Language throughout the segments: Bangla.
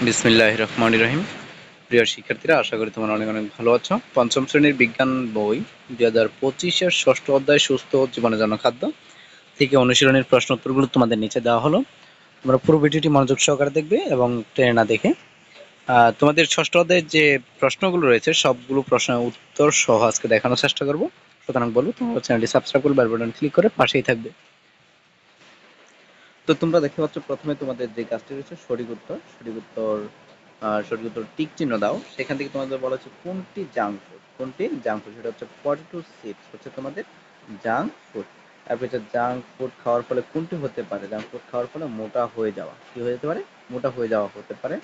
বিসমিল্লাহির রহমানির রহিম। প্রিয় শিক্ষার্থীরা, আশা করি তোমরা অনেক অনেক ভালো আছো। পঞ্চম শ্রেণীর বিজ্ঞান বই 2025-এর ষষ্ঠ অধ্যায় সুস্থ জীবনের জন্য খাদ্য থেকে অনুশীলনের প্রশ্ন উত্তরগুলো তোমাদের নিচে দেওয়া হলো। তোমরা পুরো ভিডিওটি মনোযোগ সহকারে দেখবে এবং টেনে না দেখে তোমাদের ষষ্ঠ অধ্যায়ের যে প্রশ্নগুলো রয়েছে সবগুলো প্রশ্নের উত্তর সহ আজকে দেখানোর চেষ্টা করব। সুতরাং বলবো তোমরা চ্যানেলটি সাবস্ক্রাইব করে বেল বাটন ক্লিক করে পাশেই থাকবে। তো তোমরা দেখতে পাচ্ছ প্রথমে তোমাদের যে কাজটি রয়েছে সঠিক উত্তর টিক চিহ্ন দাও। সেখান থেকে তোমাদের বলা হচ্ছে কোনটি জাঙ্ক ফুড, সেটা হচ্ছে পটেটো চিপস হচ্ছে তোমাদের জাঙ্ক ফুড। তারপর হচ্ছে জাঙ্ক ফুড খাওয়ার ফলে কোনটি হতে পারে? জাঙ্ক ফুড খাওয়ার ফলে মোটা হয়ে যাওয়া। কি হয়ে যেতে পারে? মোটা হয়ে যাওয়া হতে পারে।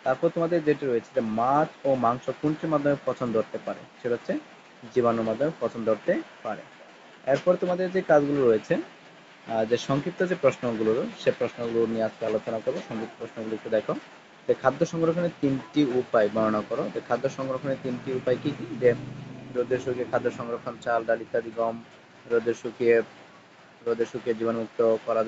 তারপর তোমাদের যেটি রয়েছে যে মাছ ও মাংস কোনটির মাধ্যমে পচন ধরতে পারে? সেটা হচ্ছে জীবাণুর মাধ্যমে পচন ধরতে পারে। এরপর তোমাদের যে কাজগুলো রয়েছে, যে সংক্ষিপ্ত যে প্রশ্নগুলো, সে প্রশ্নগুলো নিয়ে আজকে আলোচনা করবো। সংক্ষিপ্ত প্রশ্নগুলো একটু দেখো। যে খাদ্য সংরক্ষণের তিনটি উপায় বর্ণনা করো। যে খাদ্য সংরক্ষণের তিনটি উপায় কি কি? যে রোদে শুকিয়ে খাদ্য সংরক্ষণ, চাল, ডাল ইত্যাদি, গম রোদে শুকিয়ে জীবাণুমুক্ত করা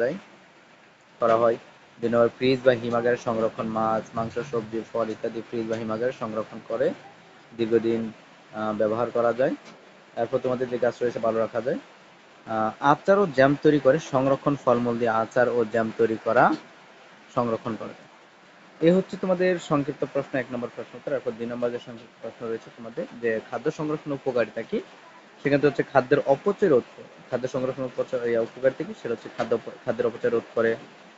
হয়। ২ নম্বর, ফ্রিজ বা হিমাগারে সংরক্ষণ, মাছ, মাংস, সবজি, ফল ইত্যাদি ফ্রিজ বা হিমাগারে সংরক্ষণ করে দীর্ঘদিন ব্যবহার করা যায়। এরপর তোমাদের যে গাছ রয়েছে ভালো রাখা যায়। আচার ও জ্যাম তৈরি করে সংরক্ষণ, ফলমূল দিয়ে আচার ও জ্যাম তৈরি করা সংরক্ষণ করা যায়। এই হচ্ছে তোমাদের সংক্ষিপ্ত প্রশ্ন, ১ নম্বর প্রশ্ন উত্তর। এরপর ২ নম্বর যে সংক্ষিপ্ত প্রশ্ন রয়েছে তোমাদের, যে খাদ্য সংরক্ষণের উপকারিতা কি? সেখান থেকে হচ্ছে খাদ্যের অপচয় রোধ করে। খাদ্য সংরক্ষণের উপকারিতা কি? সেটা হচ্ছে খাদ্যের অপচয় রোধ করে,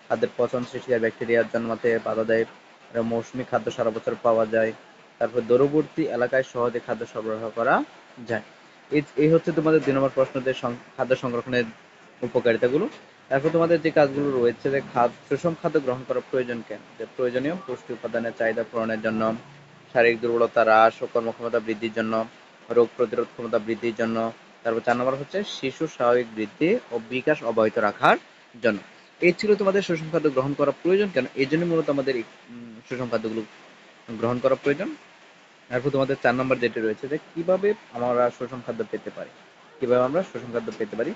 খাদ্যের পচন সৃষ্টিকারী ব্যাকটেরিয়া জন্মাতে বাধা দেয়, মৌসুমী খাদ্য সারা বছর পাওয়া যায়। তারপর দূরবর্তী এলাকায় সহজে খাদ্য সরবরাহ করা যায়। এই হচ্ছে তোমাদের ২ নম্বর প্রশ্ন, যে খাদ্য সংরক্ষণের উপকারিতাগুলো। এরপর তোমাদের যে কাজগুলো রয়েছে, যে সুষম খাদ্য গ্রহণ করা প্রয়োজন কেন? যে প্রয়োজনীয় পুষ্টি উপাদানের চাহিদা পূরণের জন্য, শারীরিক দুর্বলতা হ্রাস ও কর্মক্ষমতা বৃদ্ধির জন্য, রোগ প্রতিরোধ ক্ষমতা বৃদ্ধির জন্য। তারপর ৪ নম্বর হচ্ছে শিশুর স্বাভাবিক বৃদ্ধি ও বিকাশ অব্যাহত রাখার জন্য। এই ছিল তোমাদের সুষম খাদ্য গ্রহণ করা প্রয়োজন কেন। এই জন্য মূলত আমাদের এই সুষম খাদ্যগুলো গ্রহণ করা প্রয়োজন। এরপর তোমাদের ৪ নম্বর যেটি রয়েছে, যে কিভাবে আমরা সুষম খাদ্য পেতে পারি।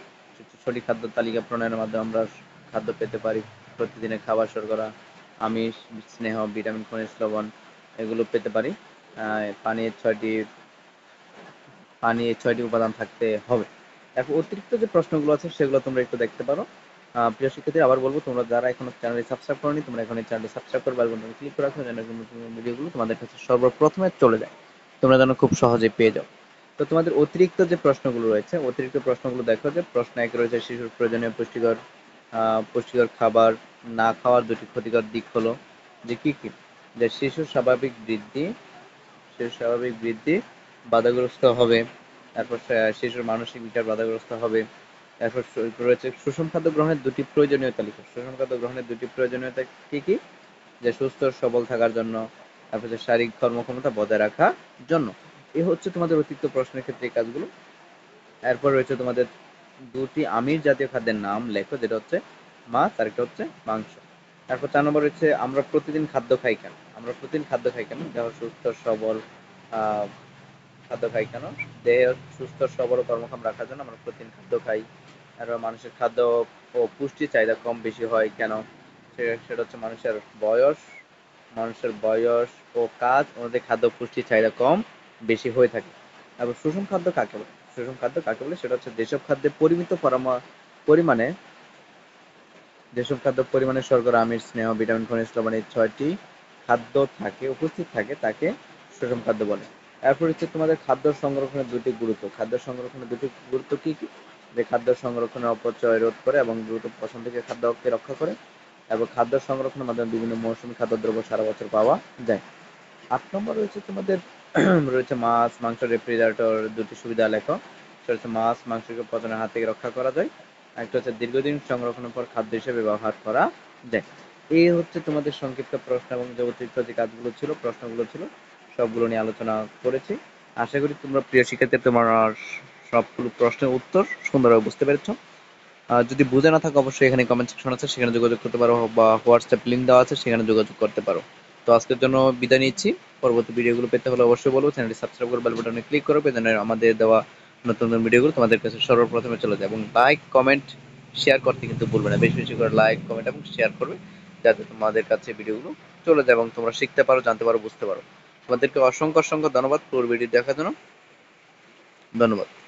সঠিক খাদ্য তালিকা প্রণয়নের মাধ্যমে আমরা খাদ্য পেতে পারি। প্রতিদিনের খাবার শর্করা, আমিষ, স্নেহ, ভিটামিন, খনিজ লবণ এগুলো পেতে পারি। পানির ছয়টি উপাদান থাকতে হবে। এখন অতিরিক্ত যে প্রশ্নগুলো আছে সেগুলো তোমরা একটু দেখতে পারো। প্রিয় শিক্ষার্থী, আবার বলবো, তোমরা যারা এখনো চ্যানেলটি সাবস্ক্রাইব করোনি, তোমরা এখন এই চ্যানেলটি সাবস্ক্রাইব করে বেল বাটনে ক্লিক করে রাখো, যেন নতুন ভিডিওগুলো তোমাদের কাছে সর্বপ্রথমে চলে যায়, তোমরা যেন খুব সহজে পেয়ে যাও। তো তোমাদের অতিরিক্ত যে প্রশ্নগুলো রয়েছে, অতিরিক্ত প্রশ্নগুলো দেখো। যে প্রশ্ন ১ রয়েছে শিশুর প্রয়োজনীয় পুষ্টিকর খাবার না খাওয়ার দুটি ক্ষতিকর দিক হলো, যে কি কি? যে শিশুর স্বাভাবিক বৃদ্ধি বাধাগ্রস্ত হবে। তারপর শিশুর মানসিক বিকাশ বাধাগ্রস্ত হবে। এরপর রয়েছে সুষম খাদ্য গ্রহণের দুটি প্রয়োজনীয়তা লিখো। সুষম খাদ্য গ্রহণের দুটি প্রয়োজনীয়তা কি কি? যে সুস্থ সবল থাকার জন্য, তারপর যে শারীরিক কর্মক্ষমতা বজায় রাখার জন্য। এই হচ্ছে তোমাদের অতিরিক্ত প্রশ্নের ক্ষেত্রে এই কাজগুলো। এরপর রয়েছে তোমাদের দুটি আমিষ জাতীয় খাদ্যের নাম লেখো, যেটা হচ্ছে মাছ আর একটা হচ্ছে মাংস। তারপর ৪ নম্বর হচ্ছে আমরা প্রতিদিন খাদ্য খাই কেন। দেহ সুস্থ সবল খাদ্য খাই কেন? দেহ সুস্থ সবল ও কর্মক্ষম রাখার জন্য আমরা প্রতিদিন খাদ্য খাই। আর মানুষের খাদ্য ও পুষ্টি চাহিদা কম বেশি হয় কেন? সেটা হচ্ছে মানুষের বয়স ও কাজ অনুযায়ী খাদ্য পুষ্টির চাহিদা কম বেশি হয়ে থাকে। তারপর সুষম খাদ্য কাকে বলে? সেটা হচ্ছে পরিমাণে শর্করা, আমিষ, স্নেহ, ভিটামিন, খনিজ লবণ এই ৬টি খাদ্য উপস্থিত থাকে তাকে সুষম খাদ্য বলে। এরপর হচ্ছে তোমাদের খাদ্য সংরক্ষণের দুটি গুরুত্ব কি কি? যে খাদ্য সংরক্ষণের অপচয় রোধ করে এবং দ্রুত পচন থেকে খাদ্যকে রক্ষা করে। এবং খাদ্য সংরক্ষণের মাধ্যমে বিভিন্ন মৌসুমী খাদ্যদ্রব্য সারা বছর পাওয়া যায়। ৮ নম্বর রয়েছে তোমাদের রয়েছে মাছ, মাংস রেফ্রিজারেটর দুটি সুবিধা লেখো। সেটা হচ্ছে মাছ মাংসকে পচনের হাত থেকে রক্ষা করা যায়। একটা হচ্ছে দীর্ঘদিন সংরক্ষণের পর খাদ্য হিসেবে ব্যবহার করা যায়। এই হচ্ছে তোমাদের সংক্ষিপ্ত প্রশ্ন এবং যে অতিরিক্ত যে প্রশ্নগুলো ছিল সবগুলো নিয়ে আলোচনা করেছি। আশা করি তোমরা, প্রিয় শিক্ষার্থী, তোমার সবগুলো প্রশ্নের উত্তর সুন্দরভাবে বুঝতে পেরেছো। যদি বুঝে না থাকো অবশ্যই এখানে কমেন্ট সেকশন আছে, সেখানে যোগাযোগ করতে পারো, বা হোয়াটসঅ্যাপ লিঙ্ক দেওয়া আছে, সেখানে যোগাযোগ করতে পারো। তো আজকের জন্য বিদায় নিচ্ছি। পরবর্তী ভিডিওগুলো পেতে হলে অবশ্যই বলবো চ্যানেলটি সাবস্ক্রাইব করে বেল বাটনে ক্লিক করবে, যেন আমাদের দেওয়া নতুন নতুন ভিডিওগুলো তোমাদের কাছে সর্বপ্রথমে চলে যায়। এবং লাইক কমেন্ট শেয়ার করতে কিন্তু ভুলবে না। বেশি বেশি করে লাইক কমেন্ট এবং শেয়ার করবে, যাতে তোমাদের কাছে ভিডিওগুলো চলে যায় এবং তোমরা শিখতে পারো, জানতে পারো, বুঝতে পারো। তোমাদেরকে অসংখ্য অসংখ্য ধন্যবাদ পুরো ভিডিও দেখার জন্য। ধন্যবাদ।